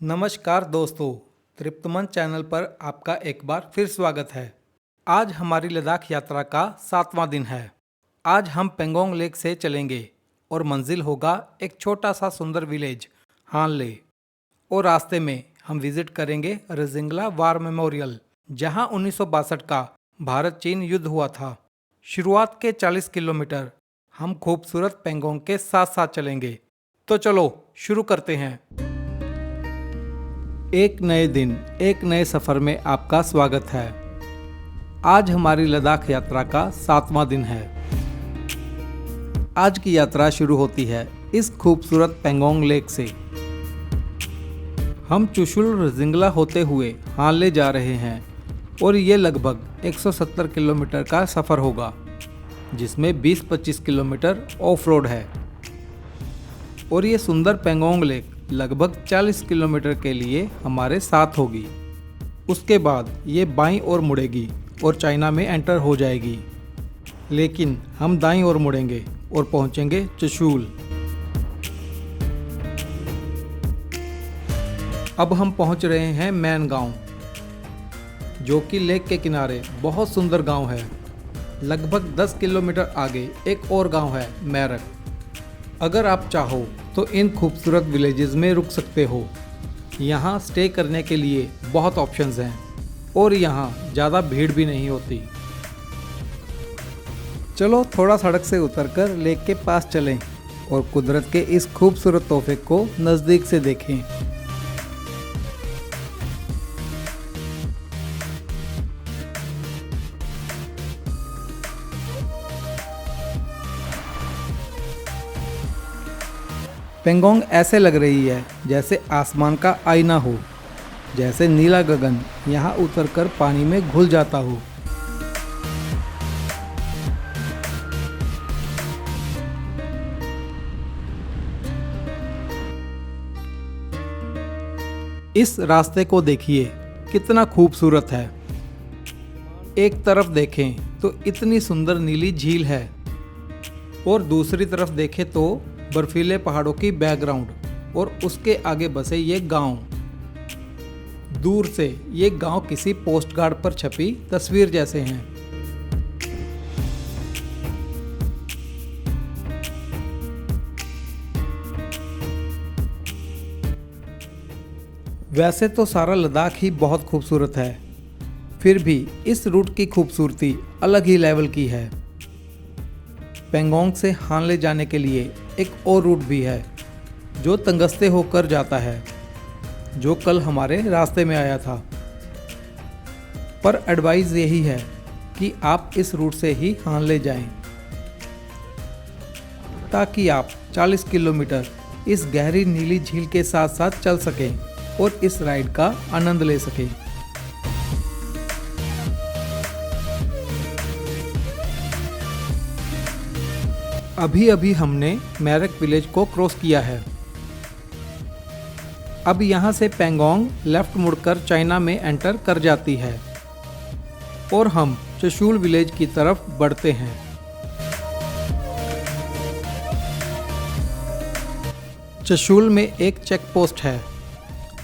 नमस्कार दोस्तों, तृप्तमन चैनल पर आपका एक बार फिर स्वागत है। आज हमारी लद्दाख यात्रा का 7वां दिन है। आज हम पेंगोंग लेक से चलेंगे और मंजिल होगा एक छोटा सा सुंदर विलेज हानले। और रास्ते में हम विजिट करेंगे रजिंगला वार मेमोरियल, जहां 1962 का भारत चीन युद्ध हुआ था। शुरुआत के 40 किलोमीटर हम खूबसूरत पेंगोंग के साथ साथ चलेंगे। तो चलो शुरू करते हैं। एक नए दिन, एक नए सफ़र में आपका स्वागत है। आज हमारी लद्दाख यात्रा का 7वां दिन है। आज की यात्रा शुरू होती है इस खूबसूरत पेंगोंग लेक से। हम चुशुल रजिंगला होते हुए हानले जा रहे हैं और ये लगभग 170 किलोमीटर का सफ़र होगा, जिसमें 20-25 किलोमीटर ऑफ रोड है। और ये सुंदर पेंगोंग लेक लगभग 40 किलोमीटर के लिए हमारे साथ होगी। उसके बाद ये बाईं ओर मुड़ेगी और चाइना में एंटर हो जाएगी। लेकिन हम दाईं ओर मुड़ेंगे और पहुंचेंगे चुशूल। अब हम पहुंच रहे हैं मैन गांव, जो कि लेक के किनारे बहुत सुंदर गांव है। लगभग 10 किलोमीटर आगे एक और गांव है मैरक। अगर आप चाहो तो इन खूबसूरत विलेजेस में रुक सकते हो। यहाँ स्टे करने के लिए बहुत ऑप्शंस हैं और यहाँ ज़्यादा भीड़ भी नहीं होती। चलो थोड़ा सड़क से उतरकर लेक के पास चलें और कुदरत के इस खूबसूरत तोहफे को नज़दीक से देखें। पेंगोंग ऐसे लग रही है जैसे आसमान का आईना हो, जैसे नीला गगन यहाँ उतरकर पानी में घुल जाता हो। इस रास्ते को देखिए, कितना खूबसूरत है। एक तरफ देखें तो इतनी सुंदर नीली झील है और दूसरी तरफ देखें तो बर्फीले पहाड़ों की बैकग्राउंड और उसके आगे बसे ये गांव। दूर से ये गांव किसी पोस्ट कार्ड पर छपी तस्वीर जैसे हैं। वैसे तो सारा लद्दाख ही बहुत खूबसूरत है, फिर भी इस रूट की खूबसूरती अलग ही लेवल की है। पेंगोंग से हानले जाने के लिए एक और रूट भी है, जो तंगस्ते होकर जाता है, जो कल हमारे रास्ते में आया था। पर एडवाइस यही है कि आप इस रूट से ही हानले जाएं, ताकि आप 40 किलोमीटर इस गहरी नीली झील के साथ साथ चल सकें और इस राइड का आनंद ले सकें। अभी अभी हमने मैरक विलेज को क्रॉस किया है। अब यहाँ से पेंगोंग लेफ्ट मुड़कर चाइना में एंटर कर जाती है और हम चुशुल विलेज की तरफ बढ़ते हैं। चुशुल में एक चेक पोस्ट है।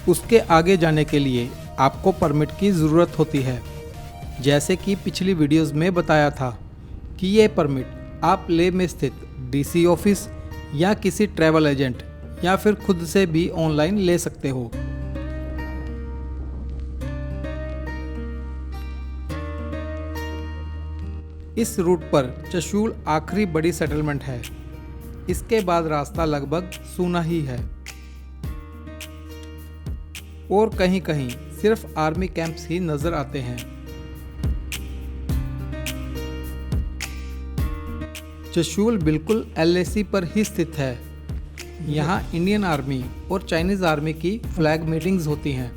उसके आगे जाने के लिए आपको परमिट की ज़रूरत होती है। जैसे कि पिछली वीडियोस में बताया था कि ये परमिट आप लेह में स्थित डीसी ऑफिस या किसी ट्रैवल एजेंट या फिर खुद से भी ऑनलाइन ले सकते हो। इस रूट पर चुशुल आखिरी बड़ी सेटलमेंट है। इसके बाद रास्ता लगभग सूना ही है और कहीं कहीं सिर्फ आर्मी कैंप्स ही नजर आते हैं। चुशुल बिल्कुल LAC पर ही स्थित है। यहाँ इंडियन आर्मी और चाइनीज आर्मी की फ्लैग मीटिंग्स होती हैं।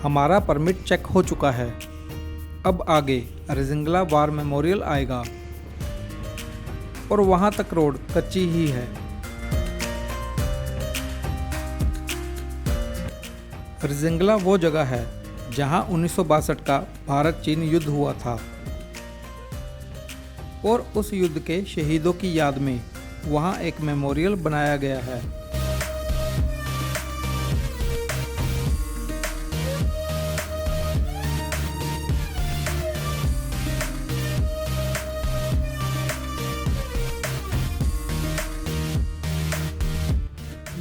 हमारा परमिट चेक हो चुका है। अब आगे रजिंगला वार मेमोरियल आएगा और वहाँ तक रोड कच्ची ही है। रजिंगला वो जगह है जहां 1962 का भारत चीन युद्ध हुआ था। और उस युद्ध के शहीदों की याद में वहाँ एक मेमोरियल बनाया गया है।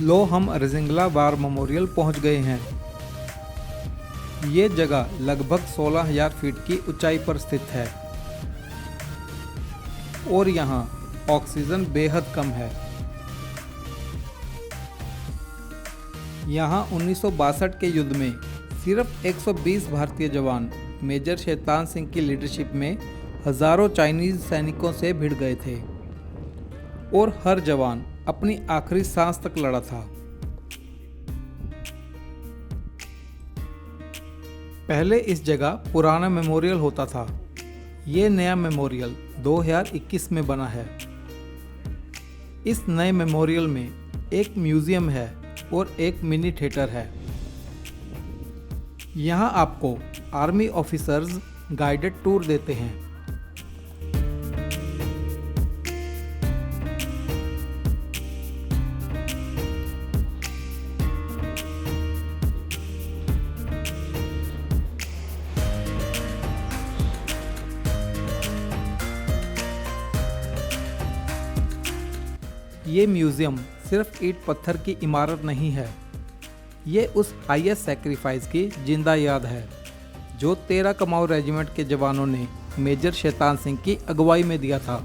लो हम अरजिंगला वार मेमोरियल पहुंच गए हैं। ये जगह लगभग 16,000 फीट की ऊंचाई पर स्थित है और यहाँ ऑक्सीजन बेहद कम है। यहाँ 1962 के युद्ध में सिर्फ 120 भारतीय जवान मेजर शैतान सिंह की लीडरशिप में हजारों चाइनीज सैनिकों से भिड़ गए थे और हर जवान अपनी आखिरी सांस तक लड़ा था। पहले इस जगह पुराना मेमोरियल होता था। ये नया मेमोरियल 2021 में बना है। इस नए मेमोरियल में एक म्यूजियम है और एक मिनी थिएटर है। यहाँ आपको आर्मी ऑफिसर्स गाइडेड टूर देते हैं। ये म्यूजियम सिर्फ ईंट पत्थर की इमारत नहीं है, ये उस हाईएस्ट सैक्रिफाइस की जिंदा याद है जो 13 कमाऊ रेजिमेंट के जवानों ने मेजर शैतान सिंह की अगुवाई में दिया था।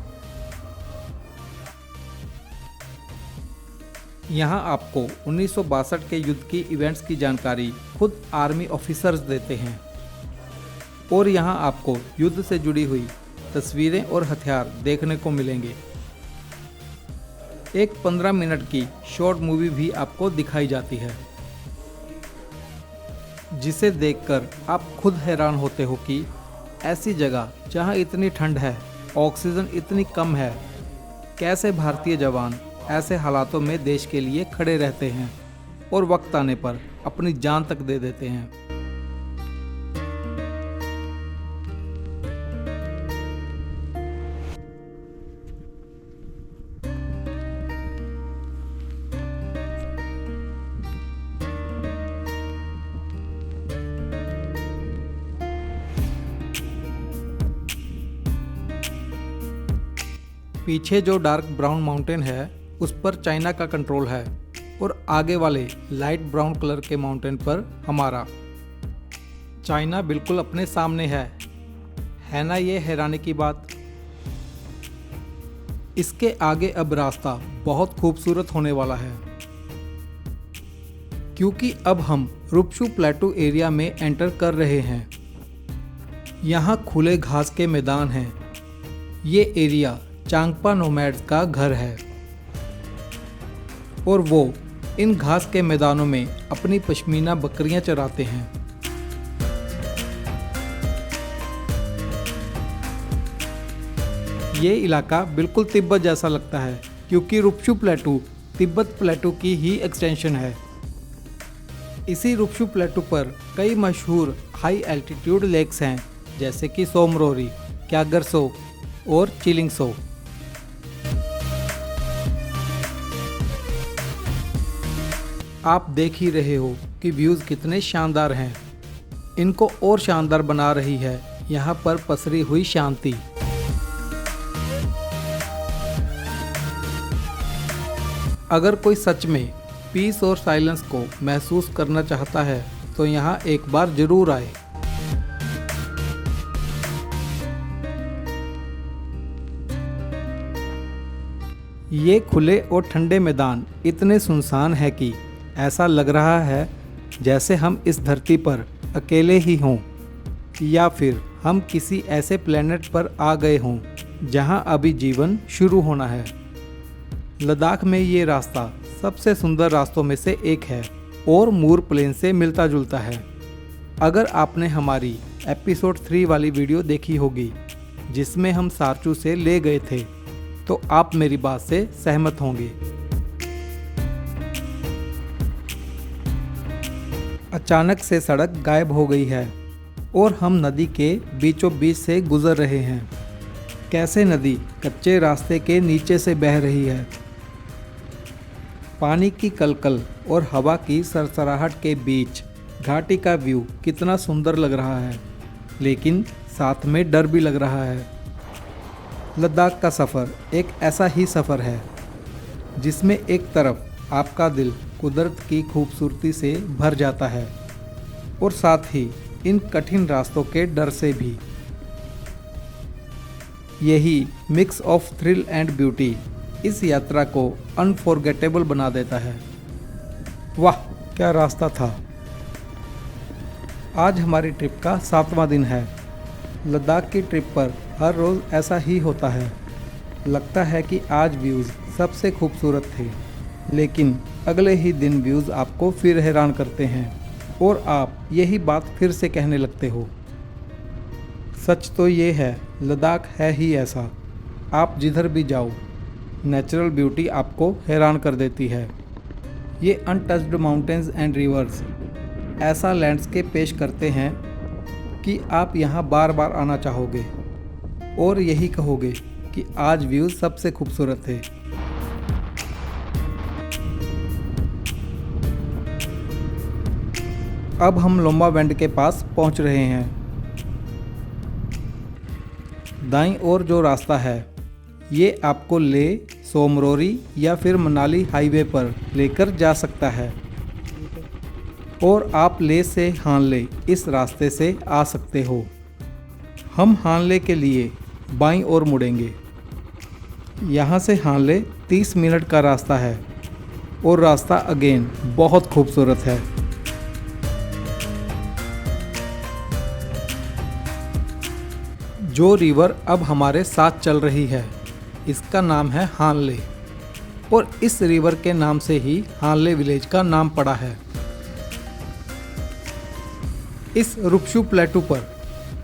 यहाँ आपको 1962 के युद्ध की इवेंट्स की जानकारी खुद आर्मी ऑफिसर्स देते हैं और यहाँ आपको युद्ध से जुड़ी हुई तस्वीरें और हथियार देखने को मिलेंगे। एक 15 मिनट की शॉर्ट मूवी भी आपको दिखाई जाती है जिसे देखकर आप खुद हैरान होते हो कि ऐसी जगह जहां इतनी ठंड है, ऑक्सीजन इतनी कम है, कैसे भारतीय जवान ऐसे हालातों में देश के लिए खड़े रहते हैं और वक्त आने पर अपनी जान तक दे देते हैं। पीछे जो डार्क ब्राउन माउंटेन है उस पर चाइना का कंट्रोल है और आगे वाले लाइट ब्राउन कलर के माउंटेन पर हमारा। चाइना बिल्कुल अपने सामने है ना ये हैरानी की बात। इसके आगे अब रास्ता बहुत खूबसूरत होने वाला है क्योंकि अब हम रुपशु प्लेटू एरिया में एंटर कर रहे हैं। यहाँ खुले घास के मैदान हैं। ये एरिया चांगपा नोमैड्स का घर है और वो इन घास के मैदानों में अपनी पश्मीना बकरियां चराते हैं। ये इलाका बिल्कुल तिब्बत जैसा लगता है क्योंकि रुपशु प्लेटू तिब्बत प्लेटू की ही एक्सटेंशन है। इसी रुपशु प्लेटू पर कई मशहूर हाई एल्टीट्यूड लेक्स हैं जैसे कि सोमरोरी, क्यागरसो और चिलिंगसो। आप देख ही रहे हो कि व्यूज़ कितने शानदार हैं। इनको और शानदार बना रही है यहाँ पर पसरी हुई शांति। अगर कोई सच में पीस और साइलेंस को महसूस करना चाहता है तो यहाँ एक बार जरूर आए। ये खुले और ठंडे मैदान इतने सुनसान है कि ऐसा लग रहा है जैसे हम इस धरती पर अकेले ही हों या फिर हम किसी ऐसे प्लेनेट पर आ गए हों जहां अभी जीवन शुरू होना है। लद्दाख में ये रास्ता सबसे सुंदर रास्तों में से एक है और मूर प्लेन से मिलता जुलता है। अगर आपने हमारी एपिसोड 3 वाली वीडियो देखी होगी जिसमें हम सारचू से ले गए थे तो आप मेरी बात से सहमत होंगे। अचानक से सड़क गायब हो गई है और हम नदी के बीचों बीच से गुजर रहे हैं। कैसे नदी कच्चे रास्ते के नीचे से बह रही है। पानी की कलकल और हवा की सरसराहट के बीच घाटी का व्यू कितना सुंदर लग रहा है, लेकिन साथ में डर भी लग रहा है। लद्दाख का सफ़र एक ऐसा ही सफ़र है जिसमें एक तरफ आपका दिल कुदरत की खूबसूरती से भर जाता है और साथ ही इन कठिन रास्तों के डर से भी। यही mix of thrill and beauty इस यात्रा को अनफॉरगेटेबल बना देता है। वाह, क्या रास्ता था। आज हमारी ट्रिप का 7वां दिन है। लद्दाख की ट्रिप पर हर रोज़ ऐसा ही होता है। लगता है कि आज व्यूज़ सबसे खूबसूरत थे, लेकिन अगले ही दिन व्यूज़ आपको फिर हैरान करते हैं और आप यही बात फिर से कहने लगते हो। सच तो ये है, लद्दाख है ही ऐसा। आप जिधर भी जाओ, नेचुरल ब्यूटी आपको हैरान कर देती है। ये अनटच्ड माउंटेन्स एंड रिवर्स ऐसा लैंडस्केप पेश करते हैं कि आप यहाँ बार बार आना चाहोगे और यही कहोगे कि आज व्यू सबसे खूबसूरत थे। अब हम लोम्बा बेंड के पास पहुँच रहे हैं। दाईं ओर जो रास्ता है ये आपको लेह, सोमरोरी या फिर मनाली हाईवे पर लेकर जा सकता है और आप लेह से हानले इस रास्ते से आ सकते हो। हम हानले के लिए बाईं ओर मुड़ेंगे। यहाँ से हानले 30 मिनट का रास्ता है और रास्ता अगेन बहुत खूबसूरत है। जो रिवर अब हमारे साथ चल रही है इसका नाम है हानले और इस रिवर के नाम से ही हानले विलेज का नाम पड़ा है। इस रुक्षु प्लेटू पर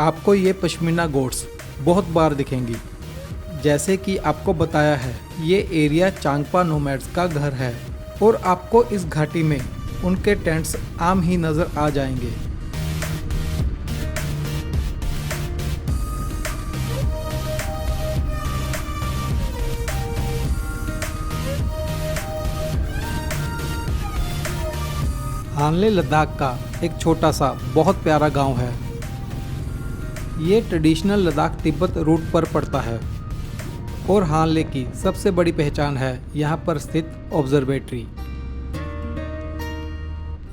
आपको ये पश्मीना गोट्स बहुत बार दिखेंगी। जैसे कि आपको बताया है, ये एरिया चांगपा नोमैड्स का घर है और आपको इस घाटी में उनके टेंट्स आम ही नज़र आ जाएंगे। हानले लद्दाख का एक छोटा सा बहुत प्यारा गांव है। ये ट्रेडिशनल लद्दाख तिब्बत रूट पर पड़ता है और हानले की सबसे बड़ी पहचान है यहाँ पर स्थित ऑब्जर्वेटरी।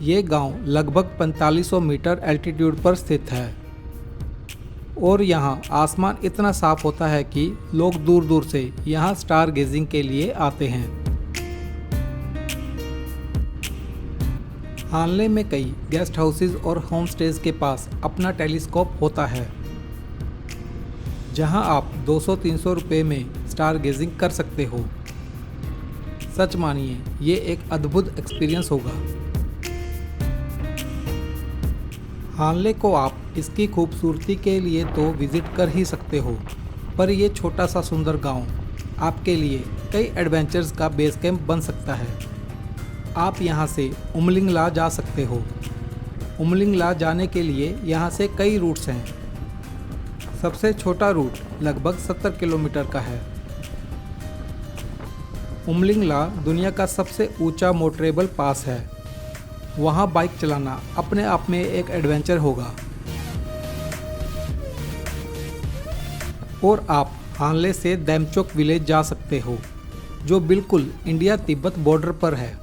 ये गांव लगभग 4500 मीटर एल्टीट्यूड पर स्थित है और यहाँ आसमान इतना साफ होता है कि लोग दूर दूर से यहाँ स्टार गेजिंग के लिए आते हैं। हानले में कई गेस्ट हाउसेज और होम स्टेज के पास अपना टेलीस्कोप होता है, जहां आप 200-300 रुपये में स्टार गेजिंग कर सकते हो। सच मानिए, ये एक अद्भुत एक्सपीरियंस होगा। हानले को आप इसकी खूबसूरती के लिए तो विजिट कर ही सकते हो, पर ये छोटा सा सुंदर गांव आपके लिए कई एडवेंचर्स का बेस कैंप बन सकता है। आप यहाँ से उमलिंग ला जा सकते हो। उमलिंग ला जाने के लिए यहाँ से कई रूट्स हैं। सबसे छोटा रूट लगभग 70 किलोमीटर का है। उमलिंग ला दुनिया का सबसे ऊंचा मोटरेबल पास है। वहाँ बाइक चलाना अपने आप में एक एडवेंचर होगा। और आप हानले से दैमचोक विलेज जा सकते हो, जो बिल्कुल इंडिया तिब्बत बॉर्डर पर है।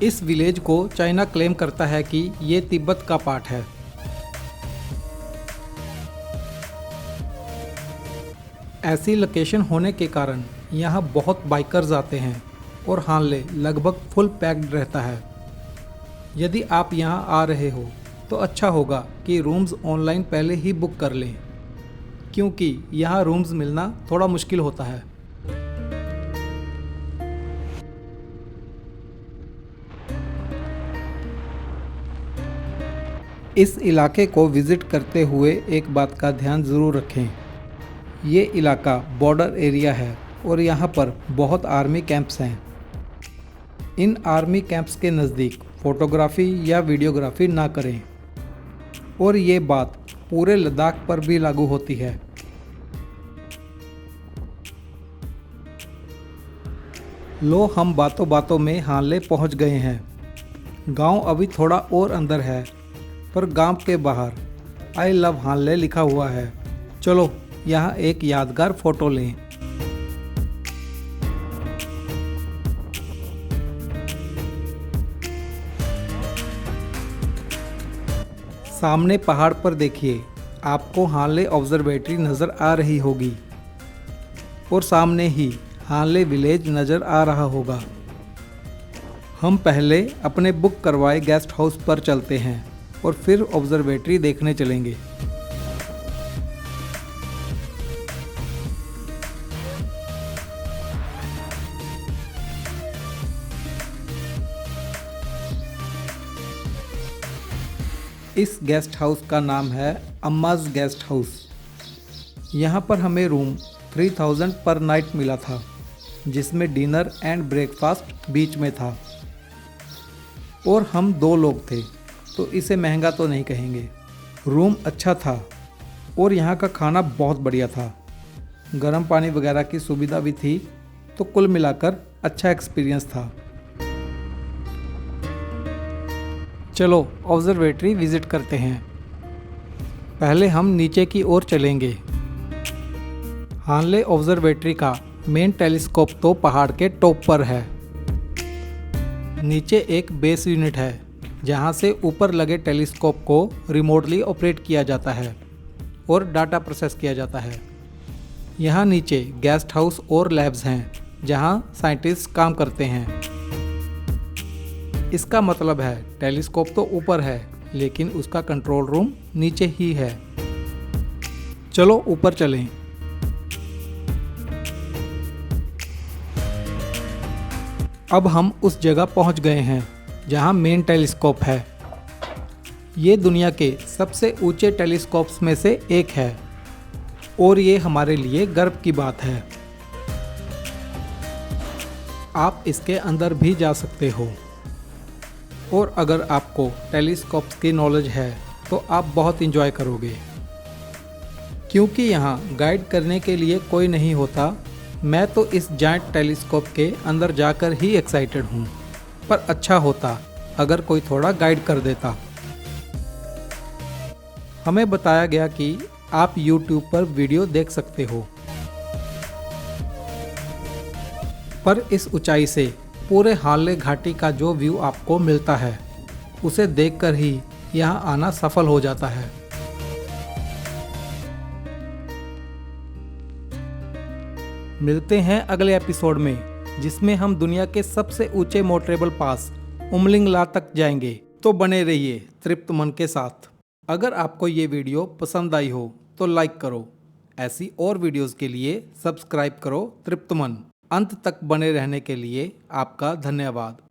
इस विलेज को चाइना क्लेम करता है कि ये तिब्बत का पार्ट है। ऐसी लोकेशन होने के कारण यहाँ बहुत बाइकर्स आते हैं और हानले लगभग फुल पैक्ड रहता है। यदि आप यहाँ आ रहे हो तो अच्छा होगा कि रूम्स ऑनलाइन पहले ही बुक कर लें, क्योंकि यहाँ रूम्स मिलना थोड़ा मुश्किल होता है। इस इलाके को विज़िट करते हुए एक बात का ध्यान ज़रूर रखें। ये इलाका बॉर्डर एरिया है और यहाँ पर बहुत आर्मी कैंप्स हैं। इन आर्मी कैंप्स के नज़दीक फ़ोटोग्राफ़ी या वीडियोग्राफी ना करें। और ये बात पूरे लद्दाख पर भी लागू होती है। लो, हम बातों बातों में हानले पहुंच गए हैं। गांव अभी थोड़ा और अंदर है, पर गांव के बाहर आई लव हानले लिखा हुआ है। चलो यहाँ एक यादगार फोटो लें। सामने पहाड़ पर देखिए, आपको हानले ऑब्जर्वेटरी नज़र आ रही होगी और सामने ही हानले विलेज नज़र आ रहा होगा। हम पहले अपने बुक करवाए गेस्ट हाउस पर चलते हैं और फिर ऑब्जर्वेटरी देखने चलेंगे। इस गेस्ट हाउस का नाम है अम्माज गेस्ट हाउस। यहाँ पर हमें रूम 3000 पर नाइट मिला था, जिसमें डिनर एंड ब्रेकफास्ट बीच में था और हम 2 लोग थे, तो इसे महंगा तो नहीं कहेंगे। रूम अच्छा था और यहाँ का खाना बहुत बढ़िया था। गर्म पानी वगैरह की सुविधा भी थी, तो कुल मिलाकर अच्छा एक्सपीरियंस था। चलो ऑब्जर्वेटरी विज़िट करते हैं। पहले हम नीचे की ओर चलेंगे। हानले ऑब्जर्वेटरी का मेन टेलीस्कोप तो पहाड़ के टॉप पर है। नीचे एक बेस यूनिट है, जहां से ऊपर लगे टेलीस्कोप को रिमोटली ऑपरेट किया जाता है और डाटा प्रोसेस किया जाता है। यहाँ नीचे गेस्ट हाउस और लैब्स हैं, जहां साइंटिस्ट काम करते हैं। इसका मतलब है टेलीस्कोप तो ऊपर है, लेकिन उसका कंट्रोल रूम नीचे ही है। चलो ऊपर चलें। अब हम उस जगह पहुंच गए हैं जहां मेन टेलीस्कोप है। ये दुनिया के सबसे ऊंचे टेलीस्कोप्स में से एक है और ये हमारे लिए गर्व की बात है। आप इसके अंदर भी जा सकते हो और अगर आपको टेलीस्कोप्स की नॉलेज है तो आप बहुत इंजॉय करोगे, क्योंकि यहाँ गाइड करने के लिए कोई नहीं होता। मैं तो इस जायंट टेलीस्कोप के अंदर जाकर ही एक्साइटेड हूँ, पर अच्छा होता अगर कोई थोड़ा गाइड कर देता। हमें बताया गया कि आप YouTube पर वीडियो देख सकते हो, पर इस ऊंचाई से पूरे हानले घाटी का जो व्यू आपको मिलता है, उसे देखकर ही यहाँ आना सफल हो जाता है। मिलते हैं अगले एपिसोड में, जिसमें हम दुनिया के सबसे ऊंचे मोटरेबल पास उमलिंग ला तक जाएंगे। तो बने रहिए तृप्त मन के साथ। अगर आपको ये वीडियो पसंद आई हो तो लाइक करो। ऐसी और वीडियोस के लिए सब्सक्राइब करो तृप्त मन। अंत तक बने रहने के लिए आपका धन्यवाद।